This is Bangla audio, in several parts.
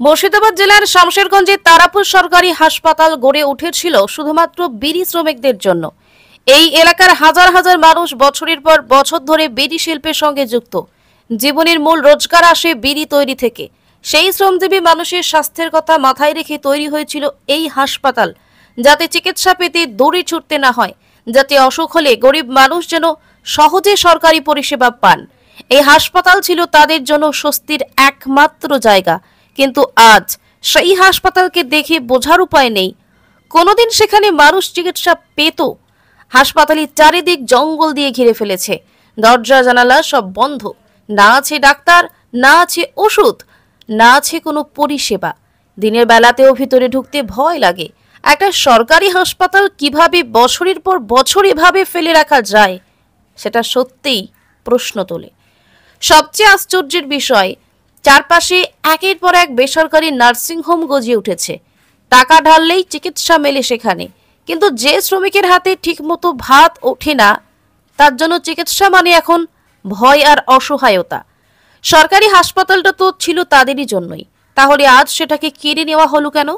মুর্শিদাবাদ জেলার শামশেরগঞ্জে তারাপুর সরকারি হাসপাতাল গড়ে উঠেছিল শুধুমাত্র বিড়ি শ্রমিকদের জন্য। এই এলাকার হাজার হাজার মানুষ বছরের পর বছর ধরে বিড়ি শিল্পের সঙ্গে যুক্ত। জীবনের মূল রোজগার আসে বিড়ি তৈরি থেকে। সেই শ্রমজীবী মানুষের স্বাস্থ্যের কথা মাথায় রেখে তৈরি হয়েছিল এই হাসপাতাল, যাতে চিকিৎসা পেতে দৌড়ে ছুটতে না হয়, যাতে অসুখ হলে গরিব মানুষ যেন সহজে সরকারি পরিষেবা পান। এই হাসপাতাল ছিল তাদের জন্য স্বস্তির একমাত্র জায়গা। কিন্তু আজ সেই হাসপাতালকে দেখে বোঝার উপায় নেই কোনোদিন সেখানে মানুষ চিকিৎসা পেত। হাসপাতালের চারিদিক জঙ্গল দিয়ে ঘিরে ফেলেছে, দরজা জানালা সব বন্ধ, না আছে ডাক্তার, না আছে ওষুধ, না আছে কোনো পরিষেবা। দিনের বেলাতেও ভিতরে ঢুকতে ভয় লাগে। একটা সরকারি হাসপাতাল কিভাবে বছরের পর বছর এভাবে ফেলে রাখা যায়, সেটা সত্যিই প্রশ্ন তোলে। সবচেয়ে আশ্চর্যের বিষয়, চারপাশে একের পর এক বেসরকারি নার্সিংহোম গজিয়ে উঠেছে। টাকা ঢাললেই চিকিৎসা মেলে সেখানে, কিন্তু যে শ্রমিকের হাতে ঠিকমতো ভাত ওঠে না, তার জন্য চিকিৎসা মানে এখন ভয় আর অসহায়তা। সরকারি হাসপাতালটা তো ছিল তাদেরই জন্যই, তাহলে আজ সেটাকে কেড়ে নেওয়া হলো কেন?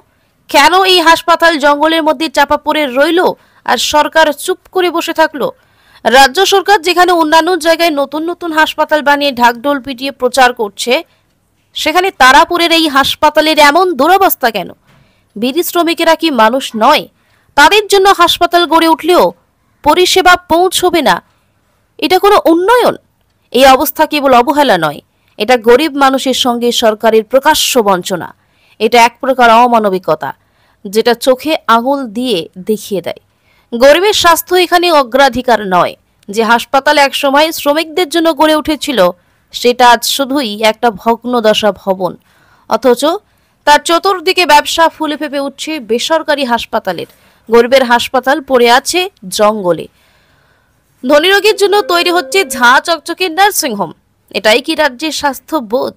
কেন এই হাসপাতাল জঙ্গলের মধ্যে চাপা পড়ে রইল আর সরকার চুপ করে বসে থাকলো? রাজ্য সরকার যেখানে অন্যান্য জায়গায় নতুন নতুন হাসপাতাল বানিয়ে ঢাকঢোল পিটিয়ে প্রচার করছে, সেখানে তারাপুরের এই হাসপাতালের এমন দুরবস্থা কেন? বিড়ি শ্রমিকেরা কি মানুষ নয়? তাদের জন্য হাসপাতাল গড়ে উঠলেও পরিষেবা পৌঁছবে না, এটা কোনো উন্নয়ন? এই অবস্থা কেবল অবহেলা নয়, এটা গরিব মানুষের সঙ্গে সরকারের প্রকাশ্য বঞ্চনা। এটা এক প্রকার অমানবিকতা, যেটা চোখে আঙুল দিয়ে দেখিয়ে দেয় গরিবের স্বাস্থ্য এখানে অগ্রাধিকার নয়। যে হাসপাতাল একসময় শ্রমিকদের জন্য গড়ে উঠেছিল, সেটা আজ শুধুই একটা ভগ্নদশা ভবন। অথচ তার চতুর্দিকে ব্যবসা ফুলে ফেপে উঠছে বেসরকারি হাসপাতালের। গরিবের হাসপাতাল পড়ে আছে জঙ্গলে। ধনী রোগীর জন্য তৈরি হচ্ছে ঝাঁ চকচকে নার্সিংহোম। এটাই কি রাজ্যের স্বাস্থ্য বোধ?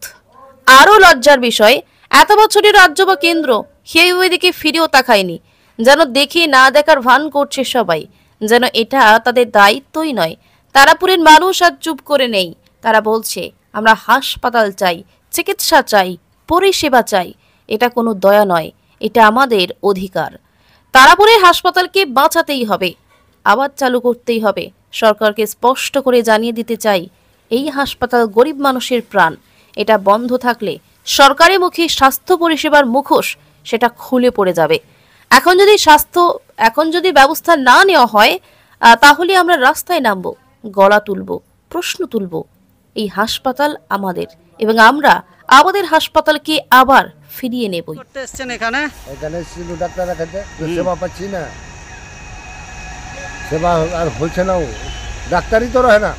আরও লজ্জার বিষয়, এত বছরের রাজ্য বা কেন্দ্র সেই ওইদিকে ফিরেও তাকায়নি, যেন দেখে না দেখার ভান করছে সবাই, যেন এটা তাদের দায়িত্বই নয়। তারাপুরের মানুষ আর চুপ করে নেই। তারা বলছে, আমরা হাসপাতাল চাই, চিকিৎসা চাই, পরিষেবা চাই। এটা কোনো দয়া নয়, এটা আমাদের অধিকার। তারাপুরের হাসপাতালকে বাঁচাতেই হবে, আবার চালু করতেই হবে। সরকারকে স্পষ্ট করে জানিয়ে দিতে চাই, এই হাসপাতাল গরিব মানুষের প্রাণ। এটা বন্ধ থাকলে সরকারি মুখী স্বাস্থ্য পরিষেবার মুখোশ সেটা খুলে পড়ে যাবে। এখন যদি ব্যবস্থা না নেওয়া হয়, তাহলে আমরা রাস্তায় নামবো, গলা তুলবো, প্রশ্ন তুলবো। এই হাসপাতাল আমাদের, এবং আমরা আমাদের হাসপাতালকে আবার ফিরিয়ে নেব। এখানে ছিল ডাক্তার দেখাতে, সেবা পাচ্ছি না, সেবা আর হচ্ছে না। ডাক্তারই তো রহে না,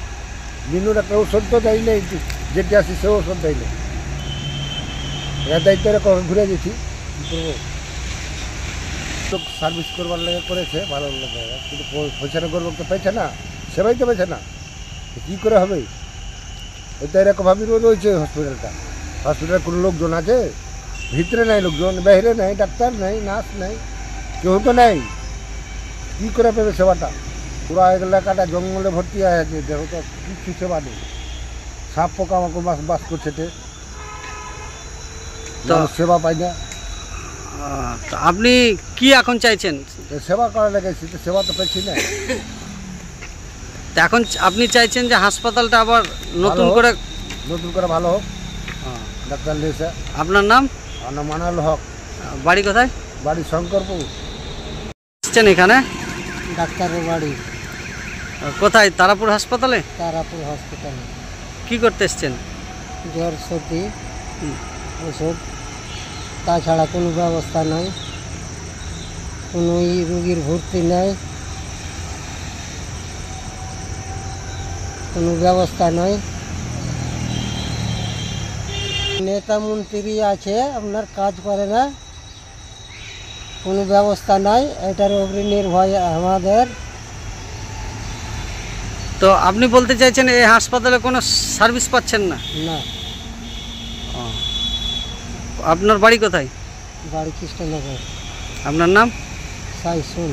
বিনু ডাক্তার ওষুধ তো দেয় নেই, যেটি আসি সে ওষুধ দেয় নেই। দায়িত্ব ঘুরে গেছি, তো সার্ভিস করবার লাগে করেছে, ভালো লাগে, কিন্তু পয়সা করবো তো পেয়েছে না, সেবাই তো পেয়েছে না, কী করে হবে? এটা এরকমভাবে রয়েছে হসপিটালটা। হসপিটালে কোনো লোকজন আছে? ভিতরে নেই লোকজন, বাইরে নেই, ডাক্তার নেই, নার্স নেই, কেউ তো নেই। কী করে পেবে সেবাটা? পুরো এলাকাটা জঙ্গলে ভর্তি হয়ে আছে, দেখো তো কিছু সেবা নেই। সাপ পোকা আমাকে বাস করছে, সেবা পাই না। আপনি কি এখন চাইছেন? সেবা করা লেগেছি, তো সেবা তো পেয়েছি না। এখন আপনি চাইছেন যে হাসপাতালটা আবার নতুন করে ভালো হোক, ডাক্তার লিয়েছে। আপনার নাম? আমার নাম মানাল হক। বাড়ি কোথায়? বাড়ি শঙ্করপুর। এখানে ডাক্তারের বাড়ি কোথায়? তারাপুর হাসপাতালে? তারাপুর হাসপাতালে। কি করতে এসছেন? জ্বর সর্দি ওষুধ, তাছাড়া কোনো ব্যবস্থা নাই, কোনো রোগীর ভর্তি নেই, কোনো ব্যবস্থা নয়। নেতা মন্ত্রী আছে, আপনার কাজ করে না, কোনো ব্যবস্থা নাই। এটার উপরে নির্ভর আমাদের। তো আপনি বলতে চাইছেন এই হাসপাতালে কোনো সার্ভিস পাচ্ছেন না? না। আপনার বাড়ি কোথায়? বাড়ি কৃষ্ণনগর। আপনার নাম? সাইসুন।